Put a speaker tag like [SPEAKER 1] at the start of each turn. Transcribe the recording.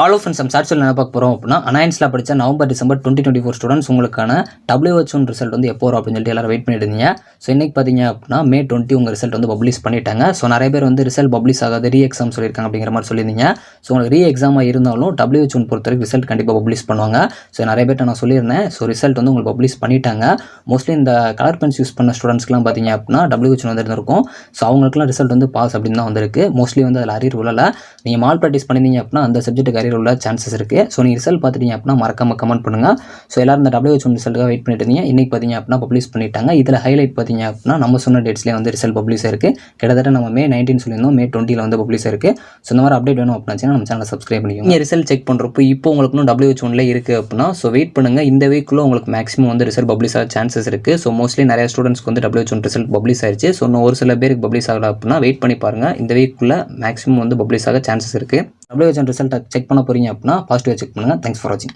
[SPEAKER 1] All friends நம்ம chart என்ன பார்க்க போகிறோம் அப்படின்னா அனாயன்ஸில் படித்த நவம்பர் டிசம்பர் 2024 ஸ்டூடெண்ட்ஸ் உங்களுக்கான WHO ரிசல்ட் வந்து எப்போ வரும் அப்படின்னு சொல்லிட்டு எல்லாரும் வெயிட் பண்ணிட்டு இருந்தீங்க. ஸோ இன்றைக்கி பார்த்தீங்க அப்படின்னா May 20 உங்கள் ரிசல்ட் வந்து பப்ளிஷ் பண்ணிட்டாங்க. ஸோ நிறைய பேர் வந்து ரிசல்ட் பப்ளிஷ் ஆகாது ரீ எக்ஸாம் சொல்லியிருக்காங்க அப்படிங்கிற மாதிரி சொல்லியிருந்தீங்க. ஸோ உங்களுக்கு ரீ எக்ஸாமாக இருந்தாலும் WHO பொறுத்தவரைக்கும் ரிசல்ட் கண்டிப்பாக பப்ளிஷ் பண்ணுவாங்க. ஸோ நிறைய பேர்ட்ட நான் சொல்லியிருந்தேன். ஸோ ரிசல்ட் வந்து உங்களுக்கு பப்ளிஷ் பண்ணிட்டாங்க. மோஸ்ட்லி இந்த கலர் பென்ஸ் யூஸ் பண்ண ஸ்டூடெண்ட்ஸ்க்குலாம் பார்த்தீங்க அப்படின்னா WHO வந்து இருந்திருக்கும். ஸோ அவங்களுக்குலாம் ரிசல்ட் வந்து பாஸ் அப்படின்னு தான் வந்திருக்கு. மோஸ்ட்லி வந்து அதில் அரியர் உள்ள நீங்கள் மால் ப்ராக்டிஸ் பண்ணியிருந்தீங்க அப்படின்னா அந்த சப்ஜெக்ட்டுக்கு அரியர் உள்ள சான்சஸ் இருக்குது. ஸோ நீங்கள் ரிசல்ட் பார்த்துட்டீங்க அப்படின்னா மறக்காம கமெண்ட் பண்ணுங்கள். ஸோ எல்லாரும் இந்த WHO ரிசல்ட்டுக்காக வெயிட் பண்ணிட்டு இருந்தீங்க. இன்றைக்கி பார்த்தீங்க அப்படின்னா பப்ளிஷ் பண்ணிட்டாங்க. இதில் ஹைலைட் பார்த்தீங்க அப்படின்னா நம்ம சொன்ன டேட்ஸ்லேயே வந்து ரிசல்ட் பப்ளிஷ் இருக்குது. கிட்டத்தட்ட நம்ம May 19 சொல்லியிருந்தோம், May 20 வந்து பப்ளிஷ் இருக்குது. ஸோ இந்த மாதிரி அப்டேட் வேணும் அப்படின்னா நம்ம சேனலை சப்ஸ்கிரைப் பண்ணிக்கோங்க. நீங்கள் ரிசல்ட் செக் பண்ணுறப்போ இப்போ உங்களுக்கு இன்னும் WHO இருக்குது அப்படின்னா ஸோ வெயிட் பண்ணுங்கள். இந்த வீக்குள்ளே உங்களுக்கு மேக்ஸிமம் வந்து ரிசல்ட் பப்ளிஷ் ஆக சான்சஸ் இருக்குது. ஸோ மோஸ்ட்லி நிறைய ஸ்டூடெண்ட்ஸ்க்கு வந்து WHO ரிசல்ட் பப்ளிஷ் ஆயிடுச்சு. ஸோ இன்னும் ஒரு சில பேருக்கு பப்ளிஷ் ஆகல அப்படின்னா வெயிட் பண்ணி பாருங்கள். இந்த வீக்குள்ளே மேக்ஸிமம் வந்து பப்ளிஷ் ஆக சான்சஸ் இருக்குது. WHO ரிசல்ட்டை செக் பண்ண போகிறீங்க அப்படின்னா பாசிட்டிவாக செக் பண்ணுங்கள். தேங்க்ஸ் ஃபார் வாட்சிங்.